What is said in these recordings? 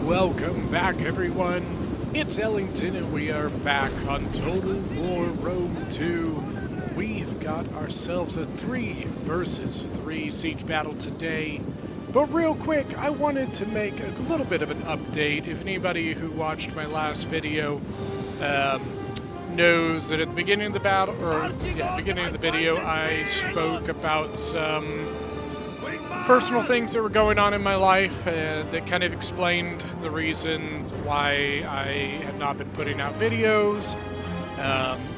Welcome back, everyone. It's Ellington, and we are back on Total War Rome 2. We've got ourselves a 3 versus 3 siege battle today. But real quick, I wanted to make a little bit of an update. If anybody who watched my last video knows that at the beginning of the battle, beginning of the video, I spoke about some personal things that were going on in my life that kind of explained the reasons why I have not been putting out videos.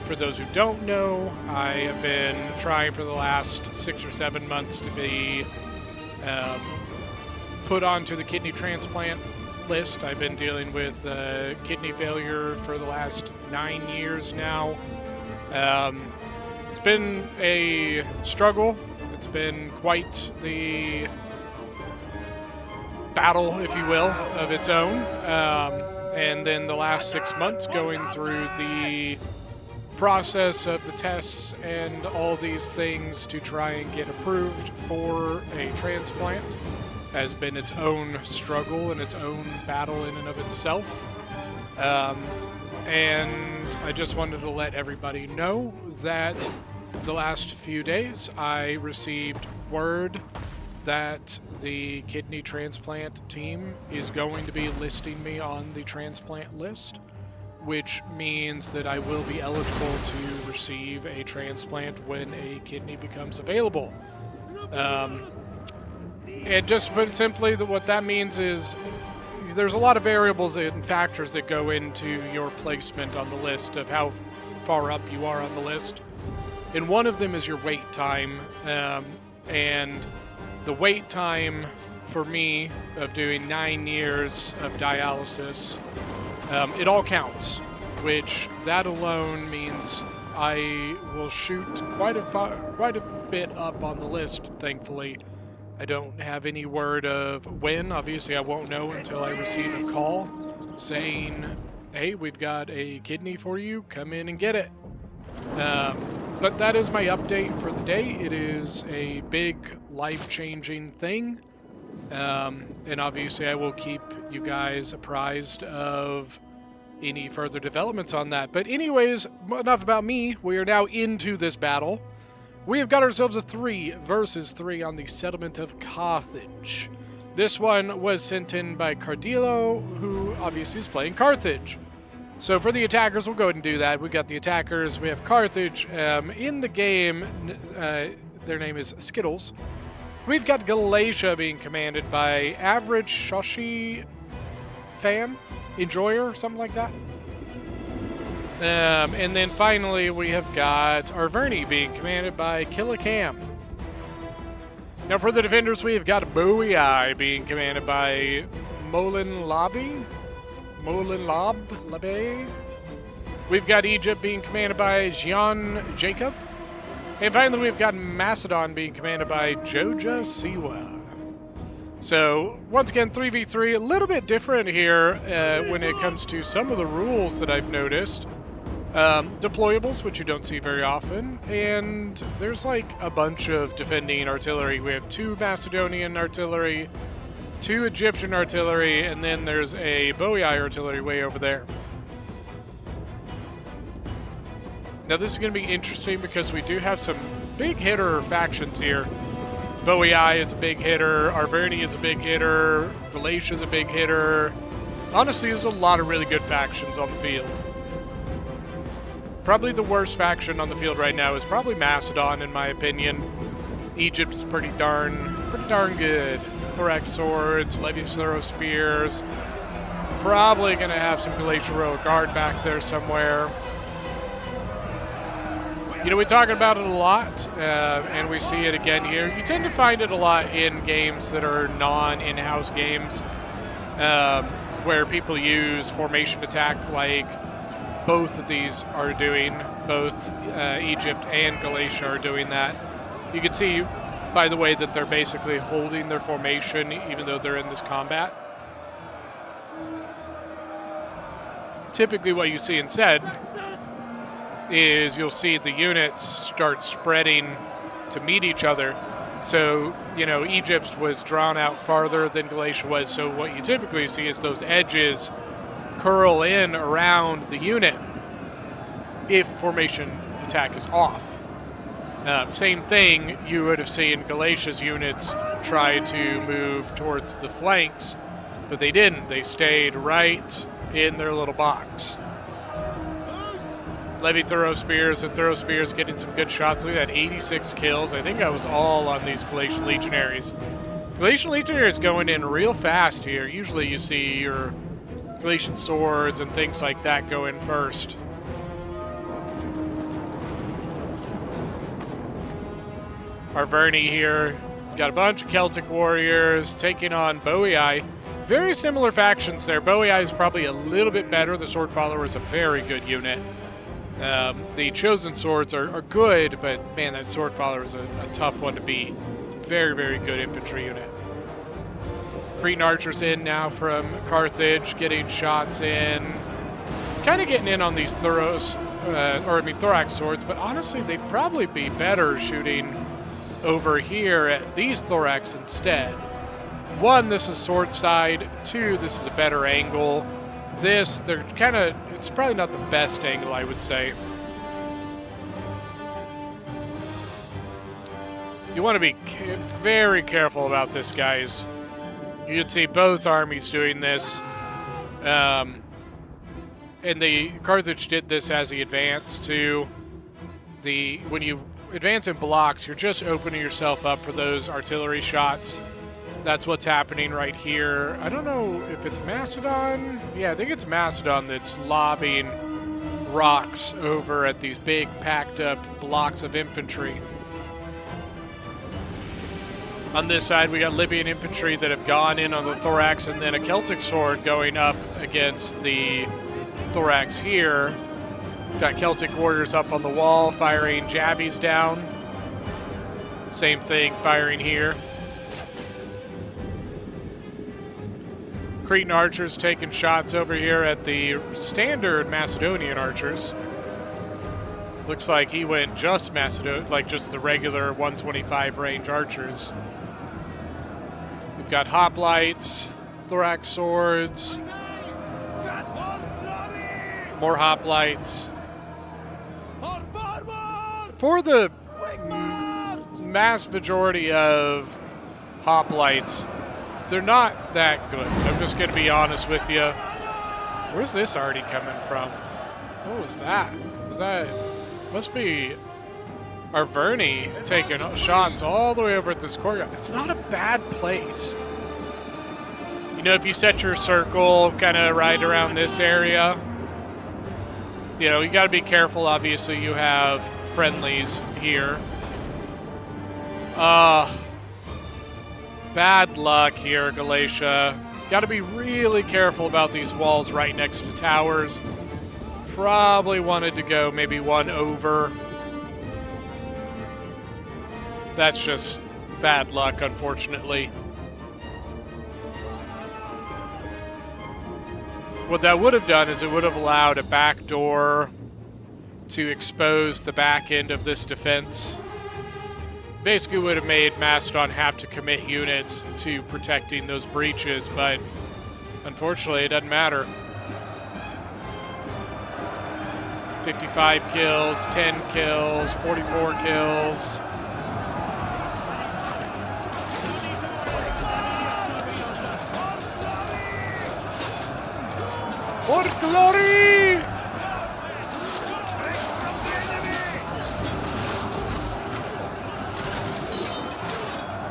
For those who don't know, I have been trying for the last 6 or 7 months to be put onto the kidney transplant list. I've been dealing with kidney failure for the last 9 years now. It's been a struggle. It's been quite the battle, if you will, of its own. And then the last 6 months going through the process of the tests and all these things to try and get approved for a transplant has been its own struggle and its own battle in and of itself. And I just wanted to let everybody know that the last few days I received word that the kidney transplant team is going to be listing me on the transplant list, which means that I will be eligible to receive a transplant when a kidney becomes available. And just to put it simply, what that means is there's a lot of variables and factors that go into your placement on the list of how far up you are on the list. And one of them is your wait time. And the wait time for me of doing 9 years of dialysis, it all counts, which that alone means I will shoot quite a bit up on the list, thankfully. I don't have any word of when. Obviously, I won't know until I receive a call saying, hey, we've got a kidney for you, come in and get it. But that is my update for the day. It is a big, life-changing thing. And obviously, I will keep you guys apprised of any further developments on that. But anyways, enough about me. We are now into this battle. We have got ourselves a 3 versus 3 on the settlement of Carthage. This one was sent in by Cardillo, who obviously is playing Carthage. So for the attackers, we'll go ahead and do that. We've got the attackers. We have Carthage. In the game, their name is Skittles. We've got Galatia being commanded by Average Shoshi Fan, Enjoyer, something like that. And then finally, we have got Arverni being commanded by Killicam. Now for the defenders, we have got Bowiai being commanded by Molin Labe. We've got Egypt being commanded by Jean Jacob. And finally, we've got Macedon being commanded by Joja Siwa. So, once again, 3v3, a little bit different here when it comes to some of the rules that I've noticed. Deployables, which you don't see very often, and there's like a bunch of defending artillery. We have 2 Macedonian artillery, 2 Egyptian artillery, and then there's a Bowiai artillery way over there. Now this is going to be interesting because we do have some big hitter factions here. Bowiai is a big hitter, Arverni is a big hitter, Galatia is a big hitter. Honestly, there's a lot of really good factions on the field. Probably the worst faction on the field right now is probably Macedon, in my opinion. Egypt is pretty darn good. Thorax swords, Levi's throw spears. Probably going to have some Galatia row guard back there somewhere. You know, we talk about it a lot, and we see it again here. You tend to find it a lot in games that are non-in-house games, where people use formation attack like both of these are doing. Both Egypt and Galatia are doing that. You can see, by the way, that they're basically holding their formation even though they're in this combat. Typically what you see instead is you'll see the units start spreading to meet each other, So, you know, Egypt was drawn out farther than Galatia was, so what you typically see is those edges curl in around the unit if formation attack is off. Same thing, you would have seen Galatia's units try to move towards the flanks, but they didn't. They stayed right in their little box. Levy throw spears, and throw spears getting some good shots. Look at that, 86 kills. I think that was all on these Galatian Legionaries. Galatian Legionaries going in real fast here. Usually you see your Galatian swords and things like that go in first. Arverni here. Got a bunch of Celtic warriors taking on Boii. Very similar factions there. Boii is probably a little bit better. The Sword Follower is a very good unit. The Chosen Swords are good, but man, that Sword Follower is a tough one to beat. It's a very, very good infantry unit. Cretan Archers in now from Carthage, getting shots in. Kind of getting in on these Thorax Swords, but honestly, they'd probably be better shooting over here at these Thorax instead. One, this is sword side. Two, this is a better angle. This, they're kind of, it's probably not the best angle, I would say. You want to be very careful about this, guys. You can see both armies doing this. And the Carthage did this as he advanced too. When you advance in blocks, you're just opening yourself up for those artillery shots. That's what's happening right here. I don't know if it's Macedon. Yeah, I think it's Macedon that's lobbing rocks over at these big packed up blocks of infantry. On this side, we got Libyan infantry that have gone in on the Thorax, and then a Celtic sword going up against the Thorax here. Got Celtic warriors up on the wall, firing jabbies down. Same thing, firing here. Cretan archers taking shots over here at the standard Macedonian archers. Looks like he went just just the regular 125 range archers. We've got hoplites, thorax swords, more hoplites. For the mass majority of hoplites, they're not that good. I'm just going to be honest with you. Where's this already coming from? What was that? Was that... Must be Arverni taking shots all the way over at this courtyard. That's not a bad place. You know, if you set your circle kind of right around this area, you know, you got to be careful. Obviously, you have friendlies here. Bad luck here, Galatia. Got to be really careful about these walls right next to towers. Probably wanted to go maybe one over. That's just bad luck, unfortunately. What that would have done is it would have allowed a back door to expose the back end of this defense. Basically would have made Macedon have to commit units to protecting those breaches, but unfortunately it doesn't matter. 55 kills, 10 kills, 44 kills. For glory!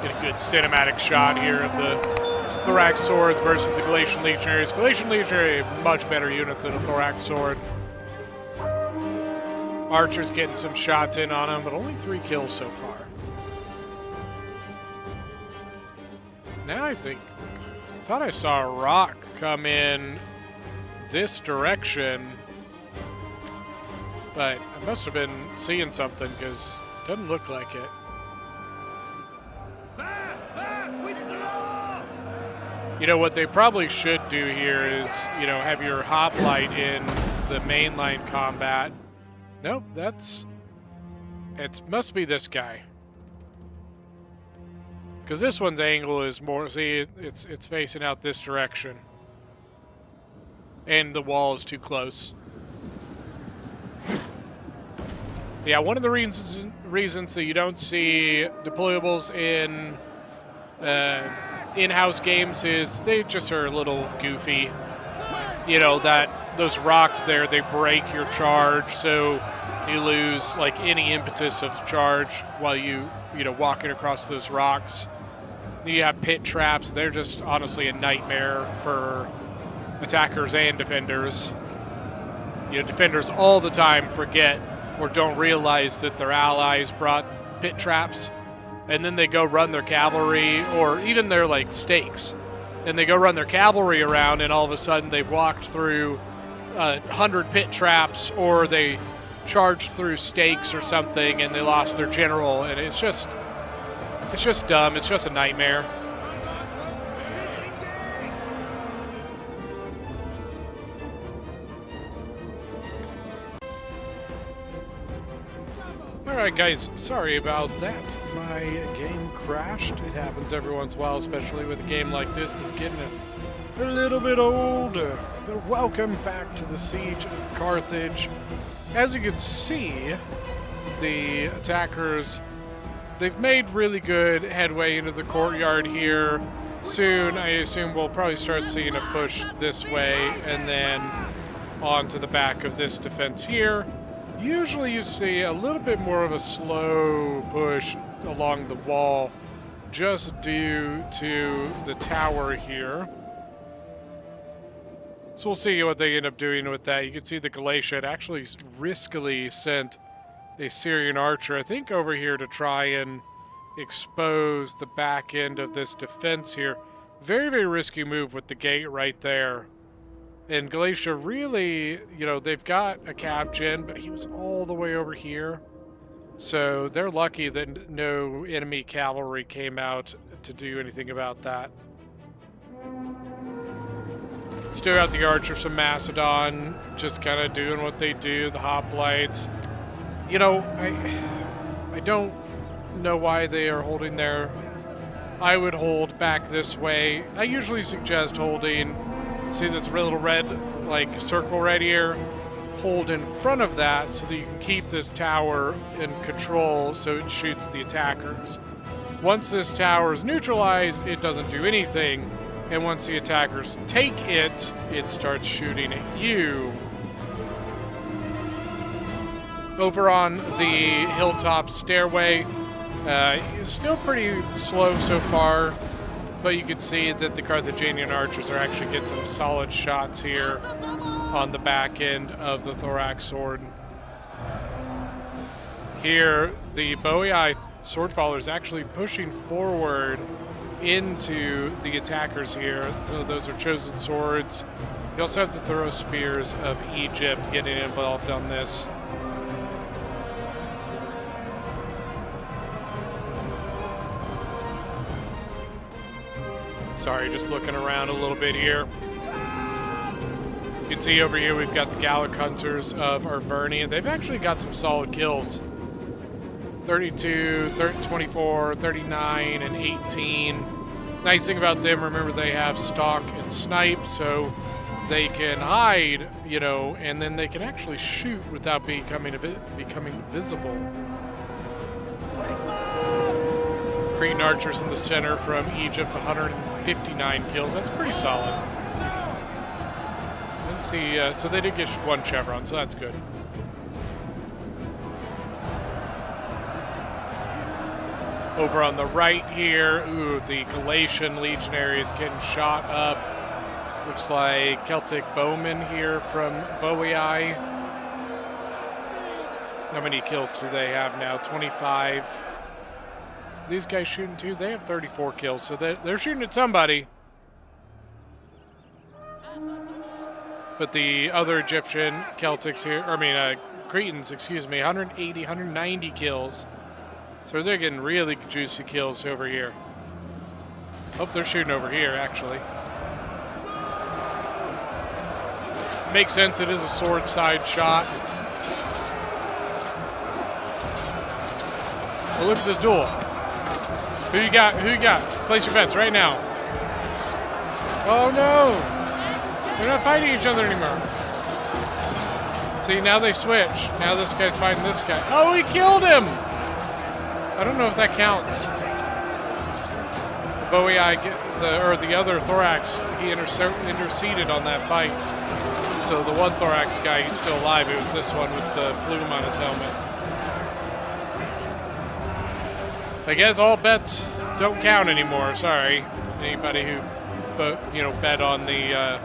Get a good cinematic shot here of the Thorax Swords versus the Galatian Legionaries. Galatian Legionary, much better unit than a Thorax Sword. Archer's getting some shots in on him, but only 3 kills so far. Now I thought I saw a rock come in this direction, but I must have been seeing something because it doesn't look like it. You know, what they probably should do here is, you know, have your hoplite in the mainline combat. Nope, it must be this guy. Because this one's angle is more, see, it's facing out this direction. And the wall is too close. Yeah, one of the reasons that you don't see deployables in in-house games is they just are a little goofy. You know, those rocks there, they break your charge, so you lose like any impetus of charge while you know, walking across those rocks. You have pit traps. They're just honestly a nightmare for attackers and defenders. You know, defenders all the time forget or don't realize that their allies brought pit traps, and then they go run their cavalry or even their like stakes, and they go run their cavalry around, and all of a sudden they've walked through 100 pit traps, or they charged through stakes or something, and they lost their general, and it's just dumb. It's just a nightmare. Alright guys, sorry about that. My game crashed. It happens every once in a while, especially with a game like this that's getting a little bit older. But welcome back to the Siege of Carthage. As you can see, the attackers, they've made really good headway into the courtyard here. Soon, I assume we'll probably start seeing a push this way and then onto the back of this defense here. Usually you see a little bit more of a slow push along the wall just due to the tower here. So we'll see what they end up doing with that. You can see the Galatia actually riskily sent a Syrian archer, I think, over here to try and expose the back end of this defense here. Very, very risky move with the gate right there. And Galatia really, you know, they've got a cav gen, but he was all the way over here. So they're lucky that no enemy cavalry came out to do anything about that. Still got the archers from Macedon, just kind of doing what they do, the hoplites. You know, I don't know why they are holding there. I would hold back this way. I usually suggest holding, see this little red, like, circle right here? Hold in front of that so that you can keep this tower in control so it shoots the attackers. Once this tower is neutralized, it doesn't do anything. And once the attackers take it, it starts shooting at you. Over on the hilltop stairway, it's still pretty slow so far, but you can see that the Carthaginian archers are actually getting some solid shots here on the back end of the thorax sword. Here, the Boii sword follower is actually pushing forward into the attackers here. So those are chosen swords. You also have the throw spears of Egypt getting involved on this. Sorry, just looking around a little bit here. You can see over here we've got the Gallic Hunters of Arvernia. They've actually got some solid kills. 32, 24, 39, and 18. Nice thing about them, remember they have stalk and snipe, so they can hide, you know, and then they can actually shoot without becoming visible. Cretan archers in the center from Egypt, 159 kills. That's pretty solid. Let's see, so they did get one chevron, so that's good. Over on the right here, ooh, the Galatian legionary is getting shot up. Looks like Celtic bowmen here from Boii. How many kills do they have now? 25. These guys shooting too? They have 34 kills, so they're shooting at somebody. But the other Egyptian Celtics here, Cretans, excuse me, 180, 190 kills. So they're getting really juicy kills over here. Oh, they're shooting over here, actually. Makes sense, it is a sword side shot. Oh, look at this duel. Who you got? Who you got? Place your bets right now. Oh no! They're not fighting each other anymore. See, now they switch. Now this guy's fighting this guy. Oh, he killed him! I don't know if that counts. The Bowie Eye, the other Thorax, he interceded on that fight. So the one Thorax guy, he's still alive. It was this one with the plume on his helmet. I guess all bets don't count anymore. Sorry, anybody who, bet on the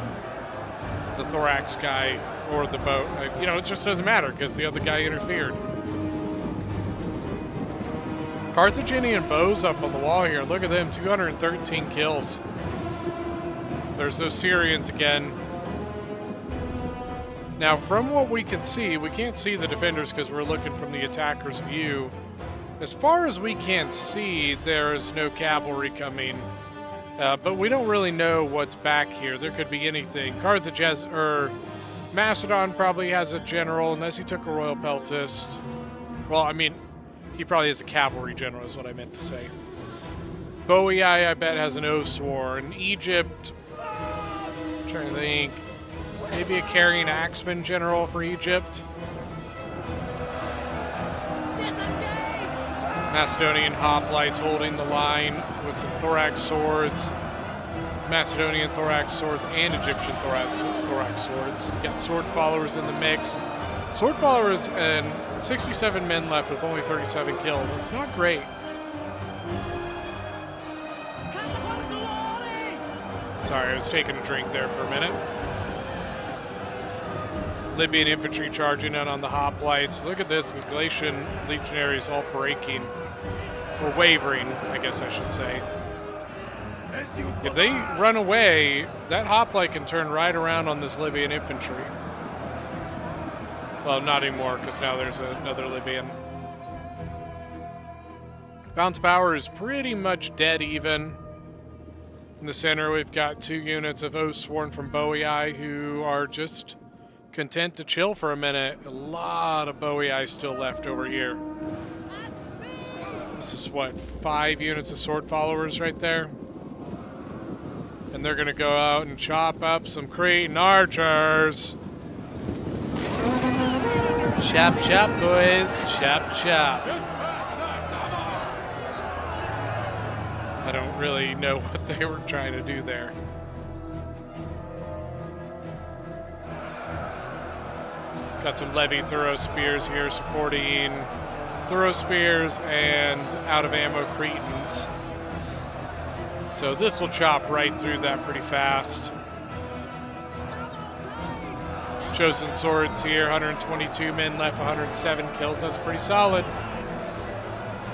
Thorax guy or the boat. It just doesn't matter because the other guy interfered. Carthaginian bows up on the wall here. Look at them, 213 kills. There's those Syrians again. Now, from what we can see, we can't see the defenders because we're looking from the attacker's view. As far as we can see, there is no cavalry coming. But we don't really know what's back here. There could be anything. Carthage has, Macedon probably has a general, unless he took a royal peltist. Well, I mean, he probably has a cavalry general, is what I meant to say. Bowie, I bet, has an Oathsworn. Egypt, I'm trying to think. Maybe a carrying axeman general for Egypt. Macedonian hoplites holding the line with some thorax swords. Macedonian thorax swords and Egyptian thorax swords. You got sword followers in the mix. Sword followers and 67 men left with only 37 kills. It's not great. Sorry, I was taking a drink there for a minute. Libyan infantry charging in on the hoplites. Look at this, the Galatian legionaries all breaking. Or wavering, I guess I should say. If they run away, that hoplite can turn right around on this Libyan infantry. Well, not anymore, because now there's another Libyan. Bounce power is pretty much dead even. In the center, we've got 2 units of Oathsworn from Bowie Eye who are just content to chill for a minute. A lot of Bowie Eye still left over here. This is what, 5 units of sword followers right there? And they're gonna go out and chop up some Cretan archers. Chop, chop, boys. Chop, chop. I don't really know what they were trying to do there. Got some Levy Thorough Spears here supporting Thorough Spears and out of ammo Cretans. So this will chop right through that pretty fast. Chosen Swords here, 122 men left, 107 kills. That's pretty solid.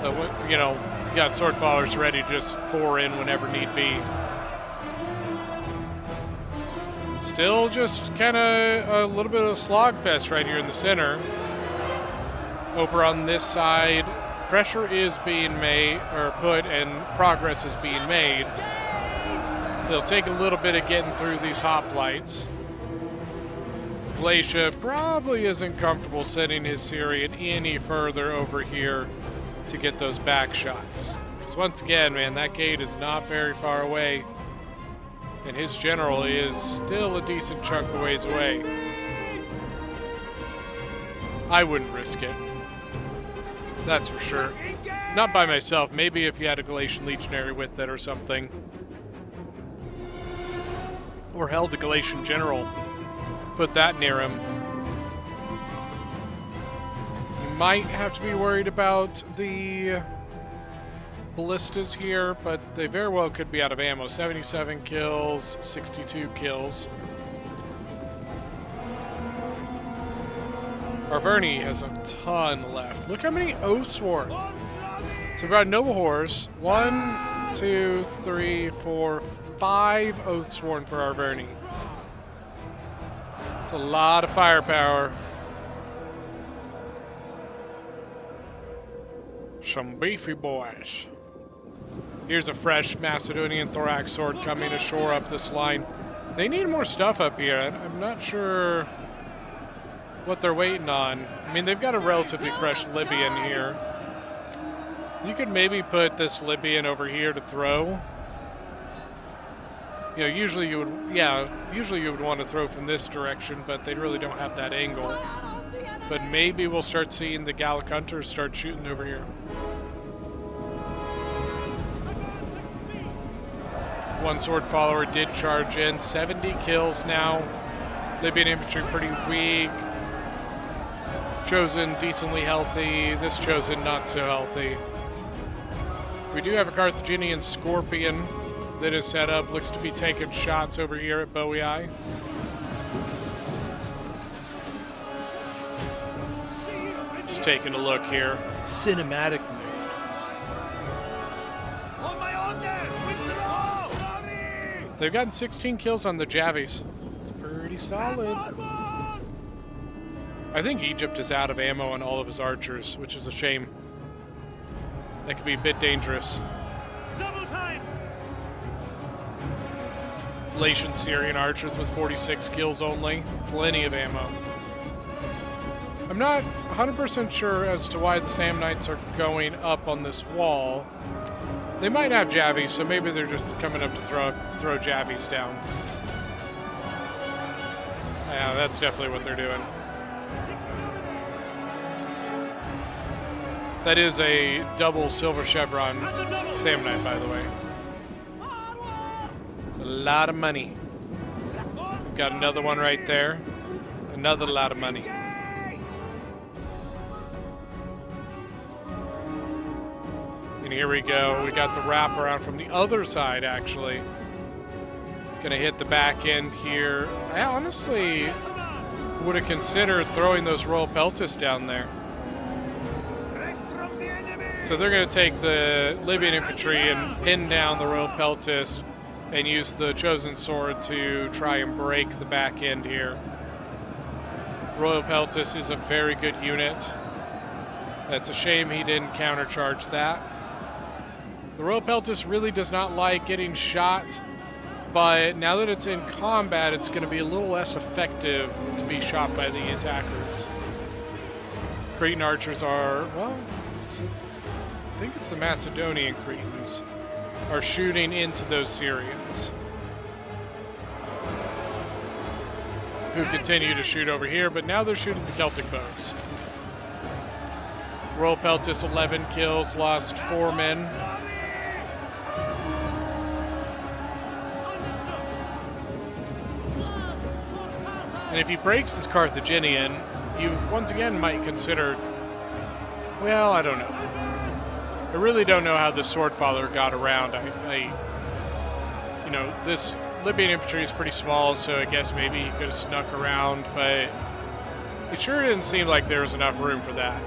You got sword followers ready to just pour in whenever need be. Still just kind of a little bit of a slogfest right here in the center. Over on this side, pressure is being put and progress is being made. They'll take a little bit of getting through these hoplites. Glacia probably isn't comfortable sending his Syrian any further over here to get those back shots. Because once again, man, that gate is not very far away. And his general is still a decent chunk of ways away. I wouldn't risk it. That's for sure. Not by myself. Maybe if you had a Galatian legionary with it or something. Or held a Galatian general. Put that near him. You might have to be worried about the ballistas here, but they very well could be out of ammo. 77 kills, 62 kills. Arverni has a ton left. Look how many Oathsworn. So we've got Noble Horse. 1, 2, 3, 4, 5 Oathsworn for Arverni. It's a lot of firepower. Some beefy boys. Here's a fresh Macedonian thorax sword coming to shore up this line. They need more stuff up here. I'm not sure what they're waiting on. I mean, they've got a relatively fresh Libyan here. You could maybe put this Libyan over here to throw. You know, usually you would want to throw from this direction, but they really don't have that angle. But maybe we'll start seeing the Gallic Hunters start shooting over here. One sword follower did charge in. 70 kills now. Libyan infantry pretty weak. Chosen decently healthy. This Chosen not so healthy. We do have a Carthaginian Scorpion that is set up. Looks to be taking shots over here at Bowie Eye. Just taking a look here. Cinematic mode. On my order! Withdraw! They've gotten 16 kills on the Javis. It's pretty solid. I think Egypt is out of ammo on all of his archers, which is a shame. That could be a bit dangerous. Double time! Latian Syrian archers with 46 kills only. Plenty of ammo. I'm not 100% sure as to why the Samnites are going up on this wall. They might have Javis, so maybe they're just coming up to throw Javis down. Yeah, that's definitely what they're doing. That is a double silver chevron Samnite, by the way. It's a lot of money. We've got another one right there. Another lot of money. And here we go. We got the wraparound from the other side, actually. Gonna hit the back end here. I honestly would have considered throwing those Royal Peltis down there. So they're going to take the Libyan infantry and pin down the Royal Peltis and use the Chosen Sword to try and break the back end here. Royal Peltis is a very good unit. It's a shame he didn't countercharge that. The Royal Peltis really does not like getting shot, but now that it's in combat, it's going to be a little less effective to be shot by the attackers. Cretan archers are, well, I think it's the Macedonian Cretans are shooting into those Syrians, who continue to shoot over here, but now they're shooting the Celtic bows. Royal Peltis 11 kills, lost 4 men. And if he breaks this Carthaginian, you once again might consider, well, I don't know. I really don't know how the sword follower got around. You know, this Libyan infantry is pretty small, so I guess maybe he could have snuck around, but it sure didn't seem like there was enough room for that.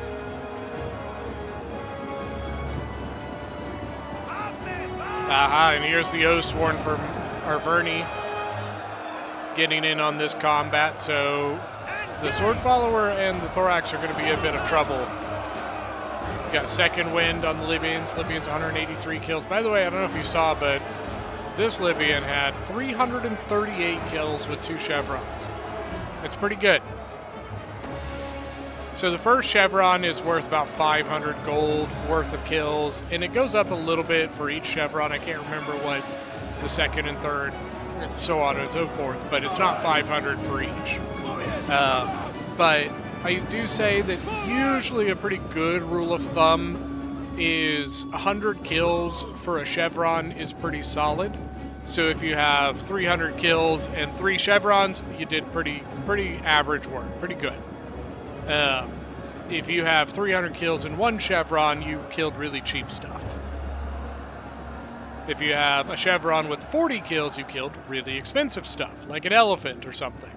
Aha, and here's the Oathsworn from Arverni getting in on this combat, so the sword follower and the Thorax are going to be a bit of trouble. Got second wind on the Libyans. Libyans 183 kills. By the way, I don't know if you saw, but this Libyan had 338 kills with 2 chevrons. It's pretty good. So the first chevron is worth about 500 gold worth of kills, and it goes up a little bit for each chevron. I can't remember what the second and third, and so on and so forth, but it's not 500 for each. But I do say that usually a pretty good rule of thumb is 100 kills for a chevron is pretty solid. So if you have 300 kills and 3 chevrons, you did pretty average work, pretty good. If you have 300 kills and 1 chevron, you killed really cheap stuff. If you have a chevron with 40 kills, you killed really expensive stuff, like an elephant or something.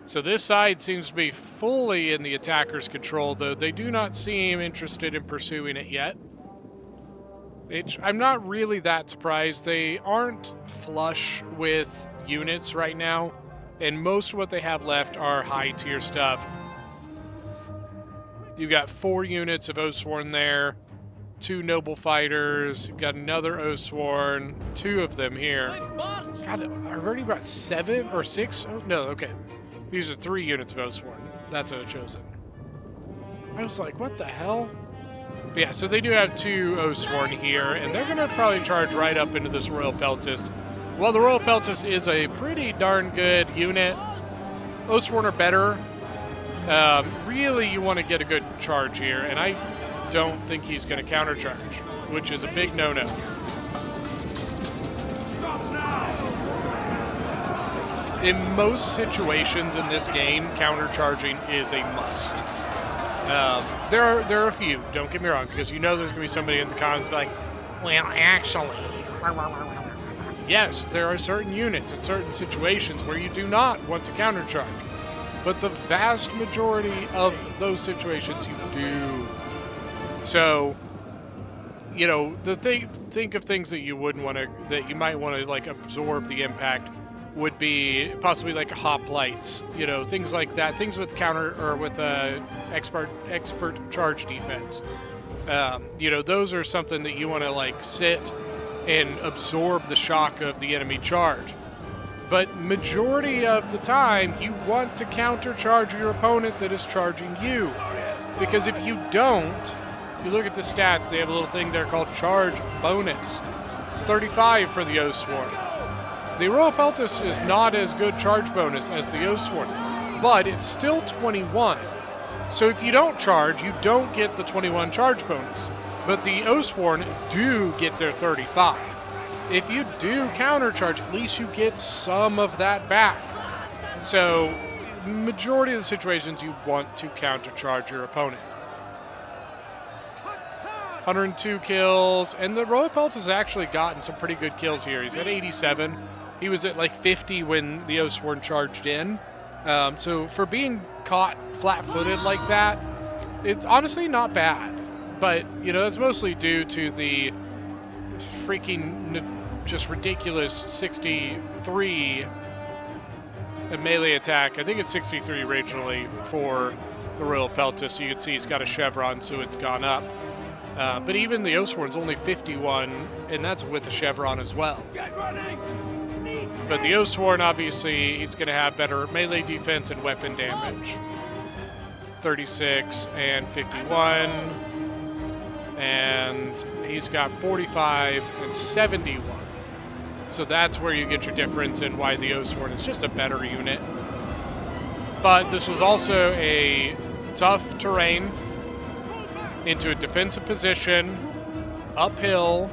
So this side seems to be fully in the attacker's control, though they do not seem interested in pursuing it yet. I'm not really that surprised. They aren't flush with units right now, and most of what they have left are high-tier stuff. You've got 4 units of Oathsworn there, 2 noble fighters, you've got another Oathsworn, 2 of them here. God, I've already brought 7 or 6? Oh, no, okay. These are 3 units of Oathsworn. That's a Chosen. I was like, what the hell? But yeah, so they do have 2 Oathsworn here, and they're going to probably charge right up into this Royal Peltist. Well, the Royal Peltist is a pretty darn good unit. Oathsworn are better. Really, you want to get a good charge here, and I don't think he's going to countercharge, which is a big no-no. In most situations in this game, countercharging is a must. There are a few, don't get me wrong, because you know there's going to be somebody in the comments like, well, actually. Yes, there are certain units in certain situations where you do not want to countercharge. But the vast majority of those situations you do. So, you know, think of things that you wouldn't want to, that you might want to like absorb the impact would be possibly like hoplites, you know, things like that, things with counter or with expert charge defense. You know, those are something that you want to like sit and absorb the shock of the enemy charge. But majority of the time, you want to countercharge your opponent that is charging you. Because if you don't, you look at the stats, they have a little thing there called charge bonus. It's 35 for the Oathsworn. The Royal Peltist is not as good charge bonus as the Oathsworn, but it's still 21. So if you don't charge, you don't get the 21 charge bonus. But the Oathsworn do get their 35. If you do countercharge, at least you get some of that back. So, majority of the situations you want to countercharge your opponent. 102 kills, and the Royal Peltist has actually gotten some pretty good kills here. He's at 87. He was at like 50 when the Oathsworn charged in. So for being caught flat-footed like that, it's honestly not bad. But, you know, that's mostly due to the freaking just ridiculous 63 melee attack. I think it's 63 originally for the Royal Peltist. So you can see he's got a chevron, so it's gone up. But even the Oathsworn's only 51, and that's with a chevron as well. But the Oathsworn, obviously, he's going to have better melee defense and weapon damage. 36 and 51. And he's got 45 and 71. So that's where you get your difference in why the Oathsworn is just a better unit. But this was also a tough terrain into a defensive position, uphill,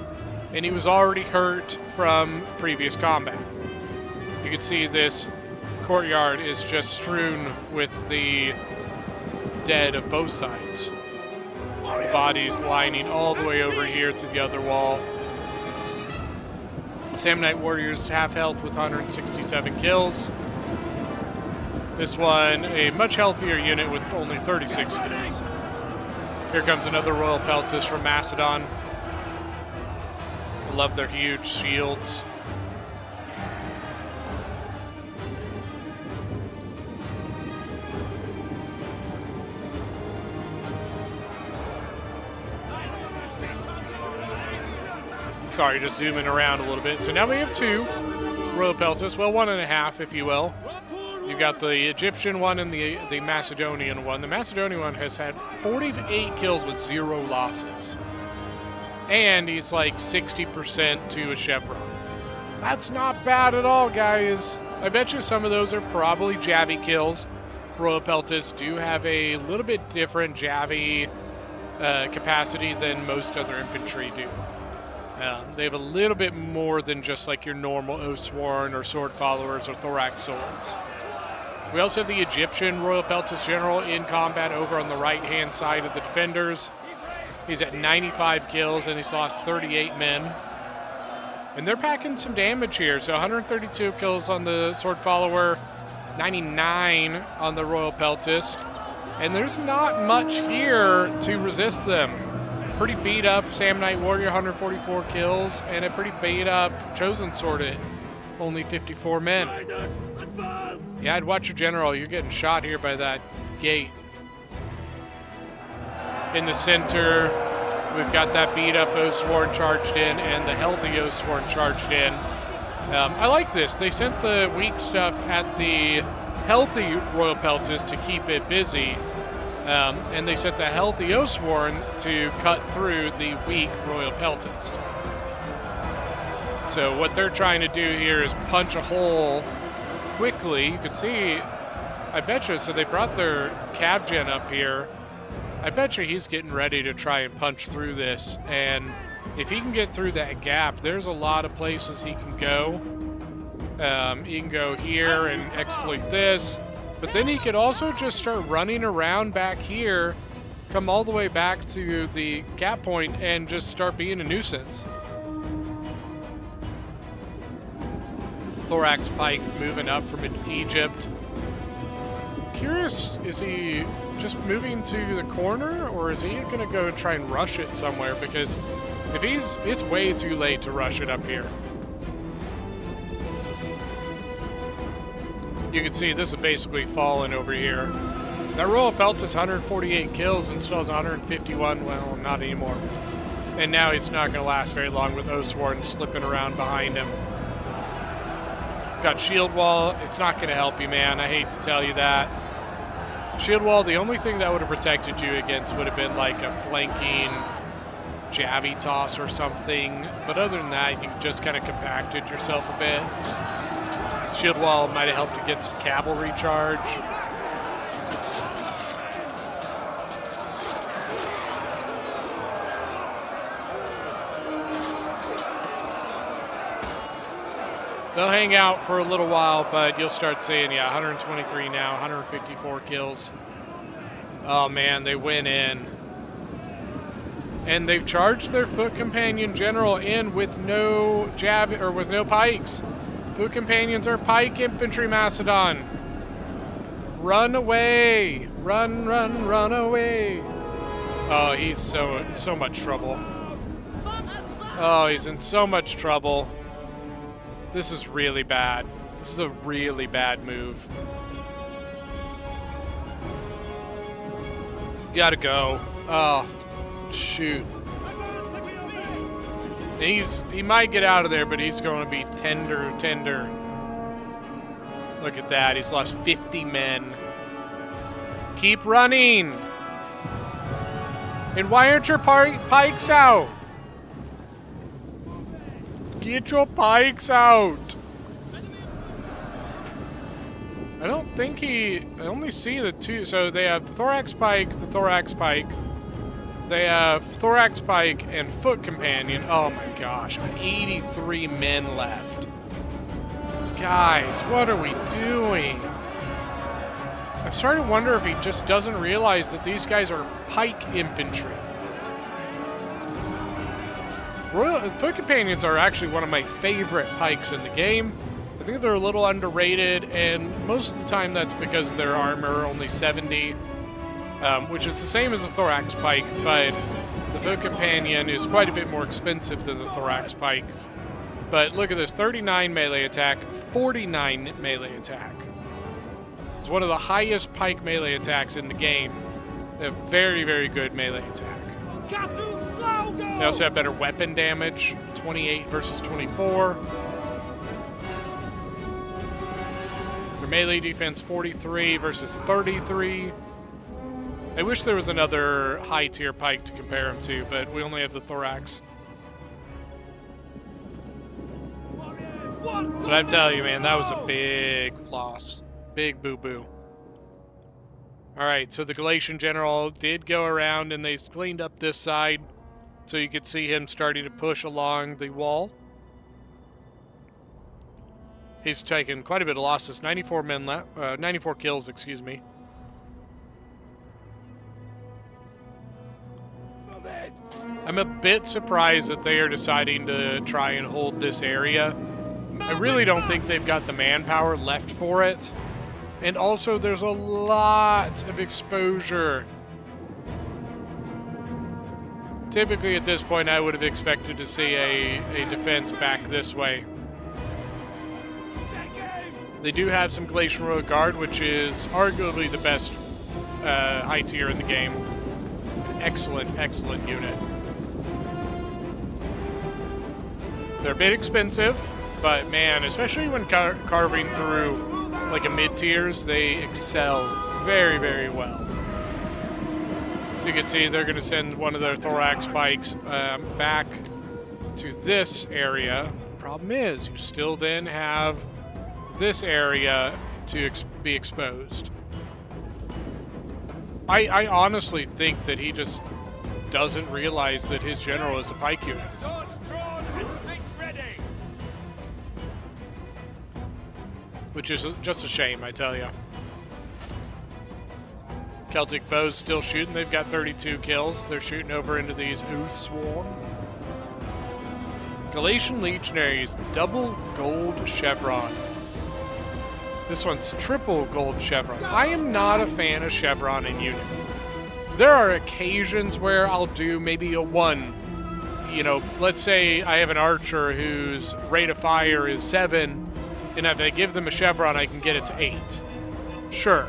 and he was already hurt from previous combat. You can see this courtyard is just strewn with the dead of both sides. The bodies lining all the way over here to the other wall. Samnite Warriors half health with 167 kills. This one, a much healthier unit with only 36 kills. Here comes another Royal Peltist from Macedon. I love their huge shields. Sorry, just zooming around a little bit. So now we have 2 Royal Peltists. Well, 1.5, if you will. You've got the Egyptian one and the Macedonian one. The Macedonian one has had 48 kills with 0 losses. And he's like 60% to a chevron. That's not bad at all, guys. I bet you some of those are probably Javi kills. Royal Peltists do have a little bit different Javi capacity than most other infantry do. They have a little bit more than just like your normal Oathsworn or Sword Followers or Thorax Swords. We also have the Egyptian Royal Peltist General in combat over on the right-hand side of the defenders. He's at 95 kills and he's lost 38 men. And they're packing some damage here. So 132 kills on the Sword Follower, 99 on the Royal Peltist. And there's not much here to resist them. Pretty beat up Samnite Warrior, 144 kills, and a pretty beat up Chosen Sword, only 54 men. Yeah, I'd watch your general. You're getting shot here by that gate. In the center, we've got that beat up Oathsworn charged in and the healthy Oathsworn charged in. I like this. They sent the weak stuff at the healthy Royal Peltist to keep it busy. And they sent the healthy Oathsworn to cut through the weak Royal Peltist. So what they're trying to do here is punch a hole quickly. You can see, I bet you, so they brought their Cav Gen up here. I bet you he's getting ready to try and punch through this. And if he can get through that gap, there's a lot of places he can go. He can go here and exploit this. But then he could also just start running around back here, come all the way back to the gap point, and just start being a nuisance. Thorax Pike moving up from Egypt. Curious, is he just moving to the corner, or is he going to go try and rush it somewhere? Because if it's way too late to rush it up here. You can see this is basically fallen over here. That Royal Peltist 148 kills and still has 151. Well, not anymore. And now he's not going to last very long with Oathsworn slipping around behind him. Got Shield Wall. It's not going to help you, man. I hate to tell you that. Shield Wall, the only thing that would have protected you against would have been like a flanking Javi toss or something. But other than that, you just kind of compacted yourself a bit. Shield Wall might have helped you get some cavalry charge. They'll hang out for a little while, but you'll start seeing, yeah, 123 now, 154 kills. Oh man, they went in. And they've charged their Foot Companion General in with no jab, or with no pikes. Foot Companions are pike infantry, Macedon. Run away! Run, run, run away! Oh, he's so much trouble. Oh, he's in so much trouble. This is really bad. This is a really bad move. You gotta go. Oh, shoot. He might get out of there, but he's going to be tender. Look at that. He's lost 50 men. Keep running. And why aren't your pikes out? Get your pikes out. I don't think I only see the two. So they have the Thorax Pike, They have Thorax Pike and Foot Companion. Oh my gosh, 83 men left. Guys, what are we doing? I'm starting to wonder if he just doesn't realize that these guys are pike infantry. Foot Companions are actually one of my favorite pikes in the game. I think they're a little underrated, and most of the time that's because their armor only 70, which is the same as the Thorax Pike, but the Foot Companion is quite a bit more expensive than the Thorax Pike. But look at this, 39 melee attack, 49 melee attack. It's one of the highest pike melee attacks in the game. They have very, very good melee attack. They also have better weapon damage, 28 versus 24. Their melee defense, 43 versus 33. I wish there was another high-tier pike to compare them to, but we only have the Thorax. But I'm telling you, man, that was a big loss. Big boo-boo. Alright, so the Galatian General did go around and they cleaned up this side. So you could see him starting to push along the wall. He's taken quite a bit of losses. 94 men left, 94 kills, excuse me. I'm a bit surprised that they are deciding to try and hold this area. I really don't think they've got the manpower left for it. And also, there's a lot of exposure. Typically, at this point, I would have expected to see a defense back this way. They do have some Galatian Royal Guard, which is arguably the best high tier in the game. Excellent, excellent unit. They're a bit expensive, but man, especially when carving through like a mid-tiers, they excel very, very well. So you can see they're going to send one of their thorax pikes back to this area. Problem is, you still then have this area to be exposed. I honestly think that he just doesn't realize that his general is a pike unit. Swords drawn and make ready. Which is just a shame, I tell you. Celtic Bow's still shooting. They've got 32 kills. They're shooting over into these Oathsworn. Galatian Legionaries, double gold chevron. This one's triple gold chevron. I am not a fan of chevron in units. There are occasions where I'll do maybe a 1. You know, let's say I have an archer whose rate of fire is 7, and if I give them a chevron, I can get it to 8. Sure.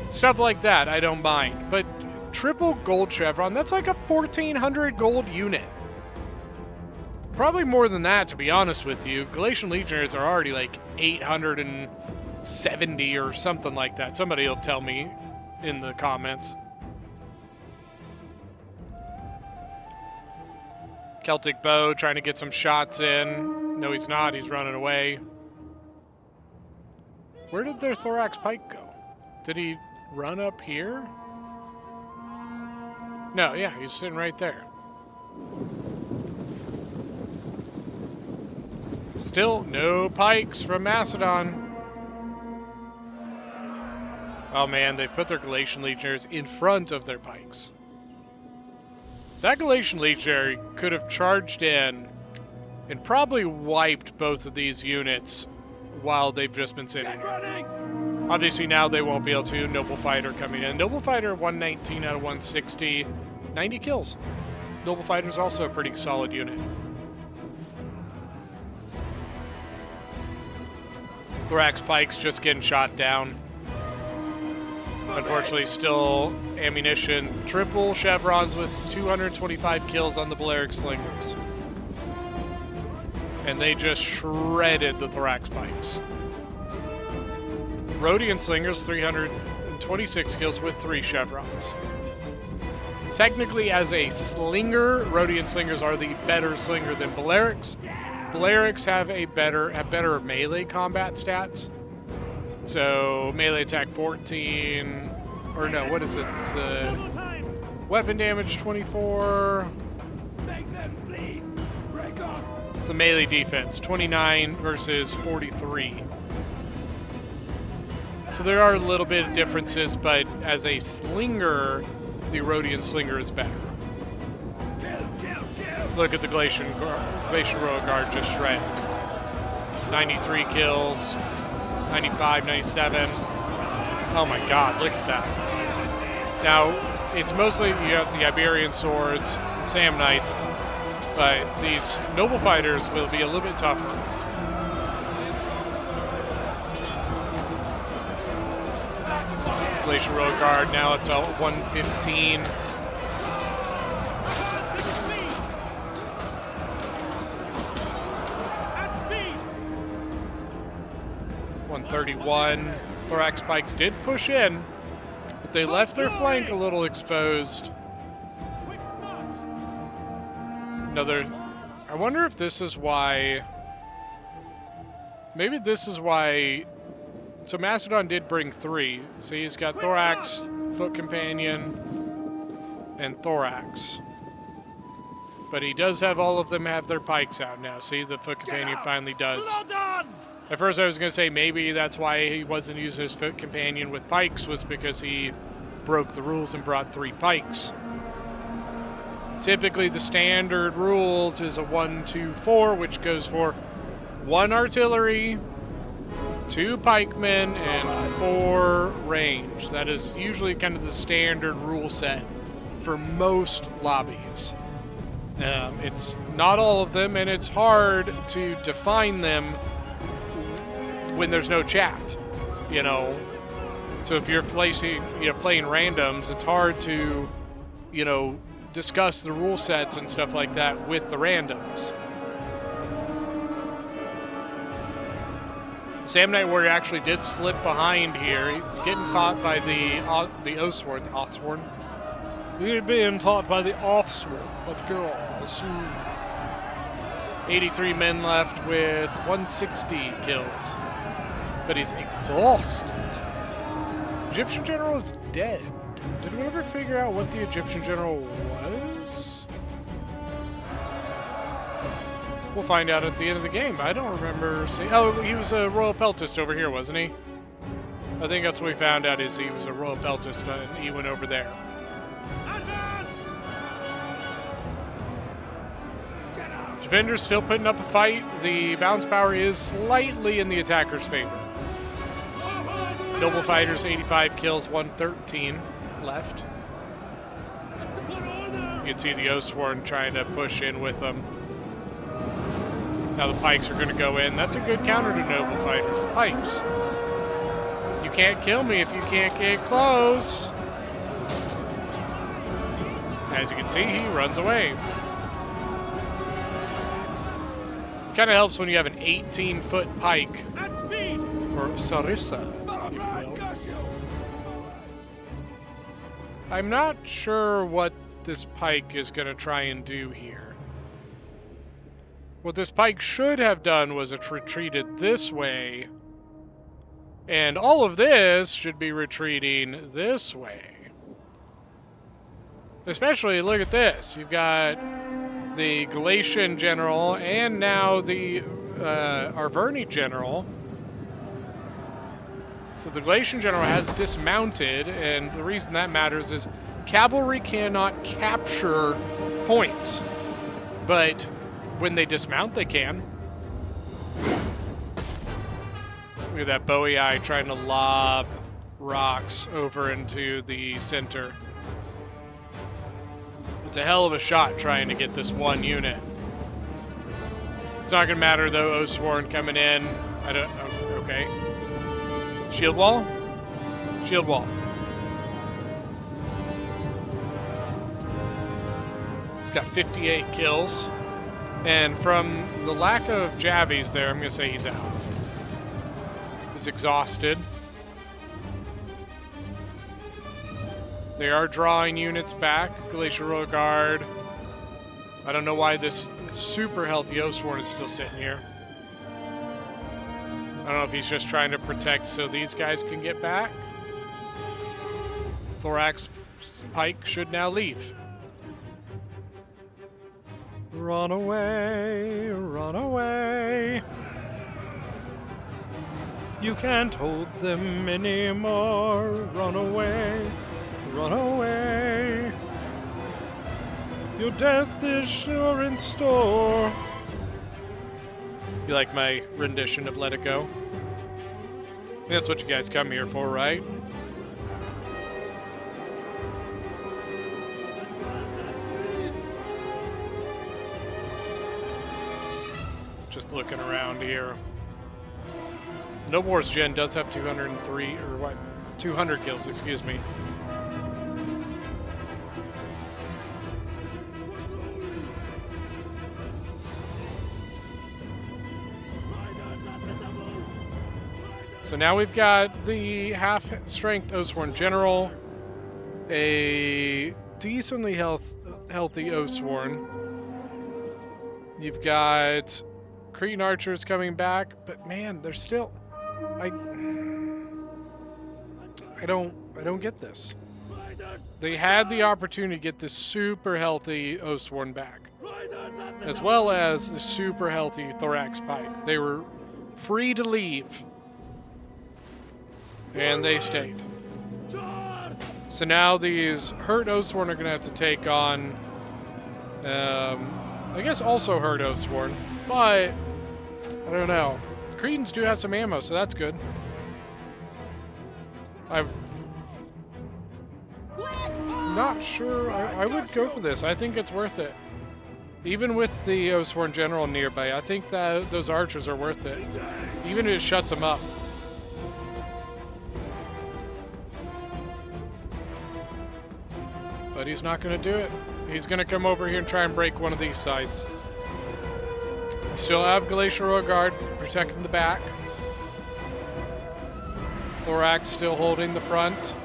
Stuff like that, I don't mind. But triple gold chevron, that's like a 1,400 gold unit. Probably more than that, to be honest with you. Galatian Legionaries are already like 870 or something like that. Somebody will tell me in the comments. Celtic Bow trying to get some shots in. No, he's not. He's running away. Where did their thorax pike go? Did he run up here? No, yeah, he's sitting right there. Still no pikes from Macedon. Oh man, they put their Galatian Legionaries in front of their pikes. That Galatian Legionary could have charged in and probably wiped both of these units while they've just been sitting here. Obviously now they won't be able to. Noble Fighter coming in. Noble Fighter 119 out of 160. 90 kills. Noble Fighter's also a pretty solid unit. Thorax pikes just getting shot down. Unfortunately, still ammunition. Triple chevrons with 225 kills on the Balearic Slingers. And they just shredded the thorax pikes. Rhodian Slingers, 326 kills with 3 chevrons. Technically, as a slinger, Rhodian Slingers are the better slinger than Balearics. Balearics have better melee combat stats. So melee attack 14, or no, what is it? It's weapon damage 24. Make them bleed. Break off. It's the melee defense 29 versus 43. So there are a little bit of differences, but as a slinger, the Rhodian Slinger is better. Look at the Galatian Royal Guard just shred. 93 kills, 95, 97. Oh my god, look at that. Now, it's mostly you have the Iberian swords and Samnites, but these Noble Fighters will be a little bit tougher. Galatian Royal Guard now up to 115. 131. Thorax pikes did push in, but they left their flank a little exposed. I wonder if this is why. Maybe this is why. So Macedon did bring 3. See, he's got Thorax, Foot Companion, and Thorax. But he does have all of them have their pikes out now. See, the Foot Companion finally does. At first I was going to say maybe that's why he wasn't using his Foot Companion with pikes, was because he broke the rules and brought 3 pikes. Typically the standard rules is a 1-2-4, which goes for 1 artillery, 2 pikemen, and 4 range. That is usually kind of the standard rule set for most lobbies. It's not all of them, and it's hard to define them when there's no chat, you know. So if you're playing randoms, it's hard to, discuss the rule sets and stuff like that with the randoms. Samnite Warrior actually did slip behind here. He's getting fought by the Oathsworn. We're being fought by the offsword of girls. 83 men left with 160 kills. But he's exhausted. Egyptian general is dead. Did we ever figure out what the Egyptian general was? We'll find out at the end of the game. I don't remember seeing... Oh, he was a royal peltist over here, wasn't he? I think that's what we found out, is he was a royal peltist and he went over there. Advance! Get out! Defender's still putting up a fight. The bounce power is slightly in the attacker's favor. Noble Fighters, 85 kills, 113 left. You can see the Oathsworn trying to push in with them. Now the Pikes are going to go in. That's a good counter to Noble Fighters. Pikes. You can't kill me if you can't get close. As you can see, he runs away. Kind of helps when you have an 18-foot pike. At speed! Or Sarissa, if you will. I'm not sure what this pike is going to try and do here. What this pike should have done was it retreated this way. And all of this should be retreating this way. Especially, look at this. You've got the Galatian general and now the Arverni general. So the Galatian general has dismounted, and the reason that matters is cavalry cannot capture points. But when they dismount, they can. Look at that Bowie eye trying to lob rocks over into the center. It's a hell of a shot trying to get this one unit. It's not going to matter, though. Oathsworn coming in. I don't... Okay. Shield wall? Shield wall. It's got 58 kills. And from the lack of Javies there, I'm going to say he's out. He's exhausted. They are drawing units back. Glacial Royal Guard. I don't know why this super healthy Oathsworn is still sitting here. I don't know if he's just trying to protect so these guys can get back. Thorax Pike should now leave. Run away, run away. You can't hold them anymore. Run away, run away. Your death is sure in store. You like my rendition of Let It Go? That's what you guys come here for, right? Just looking around here. Noble Wars Gen does have 203, or what? 200 kills, excuse me. So now we've got the half-strength Oathsworn General, a decently healthy Oathsworn. You've got Cretan Archers coming back, but man, they're still... I don't get this. They had the opportunity to get this super healthy Oathsworn back, as well as the super healthy Thorax Pike. They were free to leave. And they stayed. So now these hurt Oathsworn are going to have to take on, I guess also hurt Oathsworn, but I don't know. Cretans do have some ammo, so that's good. I'm not sure. I would go for this. I think it's worth it. Even with the Oathsworn General nearby, I think that those archers are worth it. Even if it shuts them up. But he's not going to do it. He's going to come over here and try and break one of these sides. Still have Glacial Royal Guard protecting the back. Thorax still holding the front.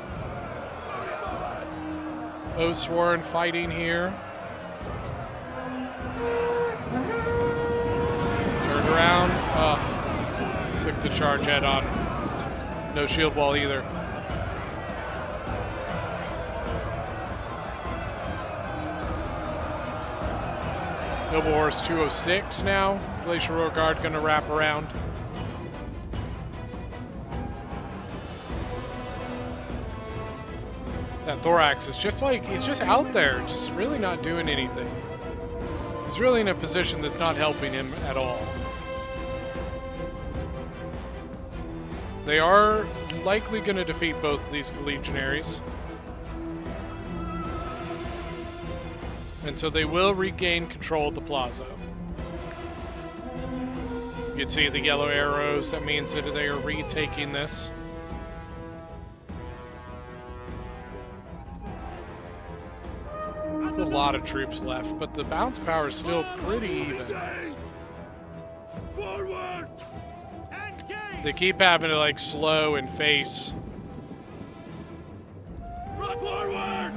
Oathsworn fighting here. Turned around. Took the charge head on. No shield wall either. Noble Horse 206 now. Glacial Roar Guard gonna wrap around. That Thorax is just like, he's just out there, just really not doing anything. He's really in a position that's not helping him at all. They are likely going to defeat both of these legionaries. And so they will regain control of the plaza. You can see the yellow arrows. That means that they are retaking this. There's a lot of troops left, but the bounce power is still pretty even. Forward! They keep having to like slow and face. Run forward!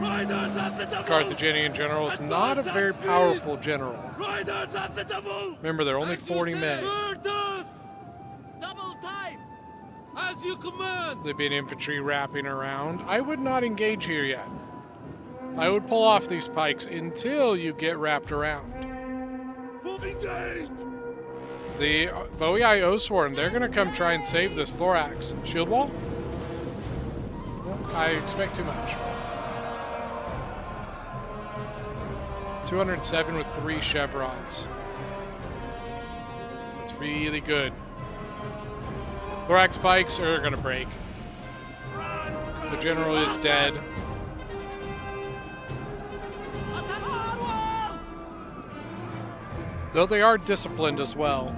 Riders at the double! Carthaginian general is not a very powerful general. Riders at the double! Remember, they're only 40 men. Double time! As you command! Libyan infantry wrapping around. I would not engage here yet. I would pull off these pikes until you get wrapped around. Full engage! The Boii Oathsworn, they're going to come try and save this Thorax. Shield wall? Well, I expect too much. 207 with 3 chevrons. That's really good. Thorax pikes are going to break. The general is dead. Though they are disciplined as well.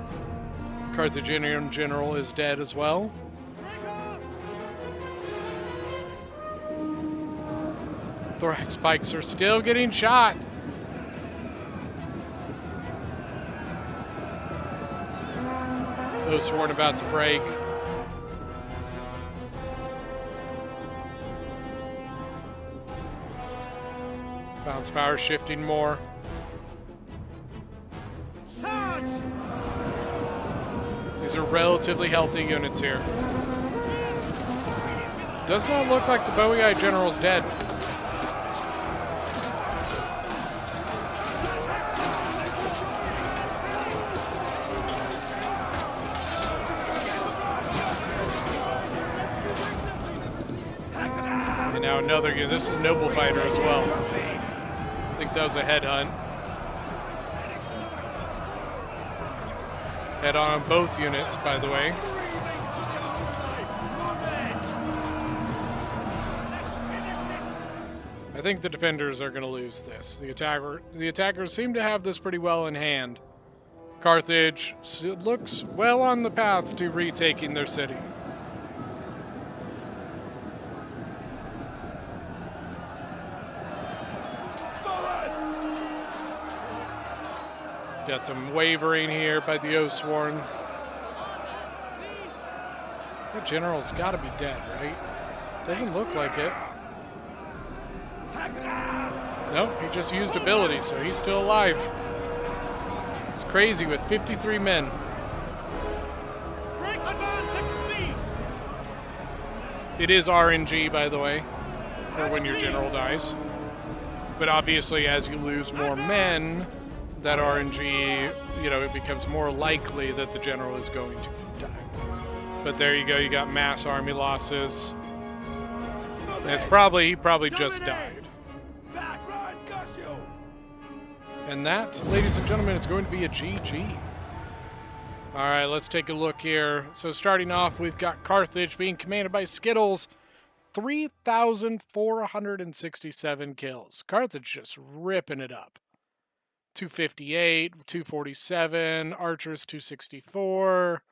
Carthaginian general is dead as well. Thorax pikes are still getting shot. Oathsworn about to break. Bounce power shifting more. These are relatively healthy units here. Does not look like the Boii general's dead. And now another unit. This is Noble Fighter as well. I think that was a headhunt. Head on both units, by the way. I think the defenders are going to lose this. The attackers seem to have this pretty well in hand. Carthage looks well on the path to retaking their city. Got some wavering here by the Oathsworn. That general's got to be dead, right? Doesn't look like it. Nope, he just used ability, so he's still alive. It's crazy with 53 men. It is RNG, by the way, for when your general dies. But obviously, as you lose more men, that RNG, you know, it becomes more likely that the general is going to die. But there you go, you got mass army losses. It's probably, he probably just died. And that, ladies and gentlemen, is going to be a GG. All right, let's take a look here. So starting off, we've got Carthage being commanded by Skittles. 3,467 kills. Carthage just ripping it up. 258, 247, Archers 264,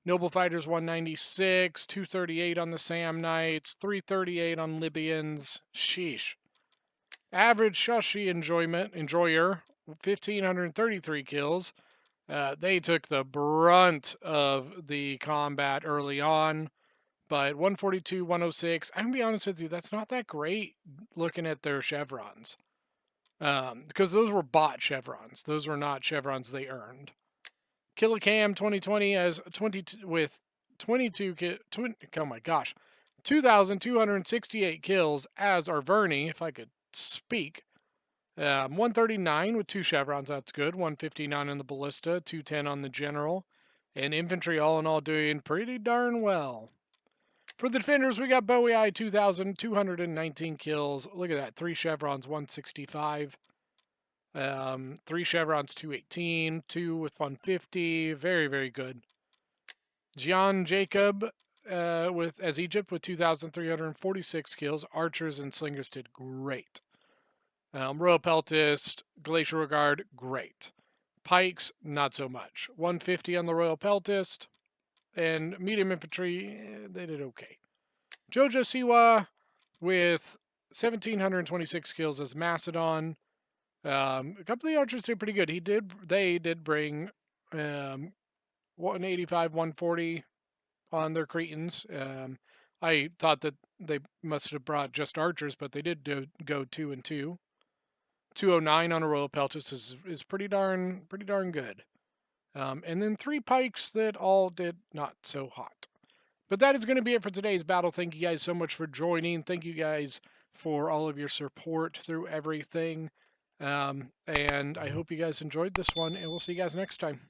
Noble Fighters 196, 238 on the Sam Knights, 338 on Libyans. Sheesh. Average Shashi enjoyer, 1,533 kills. They took the brunt of the combat early on. But 142, 106, I'm going to be honest with you, that's not that great looking at their chevrons. Because those were bought chevrons. Those were not chevrons they earned. Killicam 2020 as 22 with 2,268 kills as Arverni, if I could speak. 139 with 2 chevrons, that's good. 159 on the ballista, 210 on the general, and infantry all in all doing pretty darn well. For the defenders, we got Bowie I 2,219 kills. Look at that, 3 chevrons, 165. 3 chevrons, 218. 2 with 150. Very, very good. Gian Jacob as Egypt with 2,346 kills. Archers and slingers did great. Royal Peltist, Glacial Regard, great. Pikes, not so much. 150 on the Royal Peltist. And medium infantry, they did okay. Jojo Siwa with 1,726 kills as Macedon. A couple of the archers did pretty good. They did bring 185, 140 on their Cretans. I thought that they must have brought just archers, but they did go 2 and 2. 209 on a Royal Peltis is pretty darn good. And then 3 pikes that all did not so hot. But that is going to be it for today's battle. Thank you guys so much for joining. Thank you guys for all of your support through everything. And I hope you guys enjoyed this one, and we'll see you guys next time.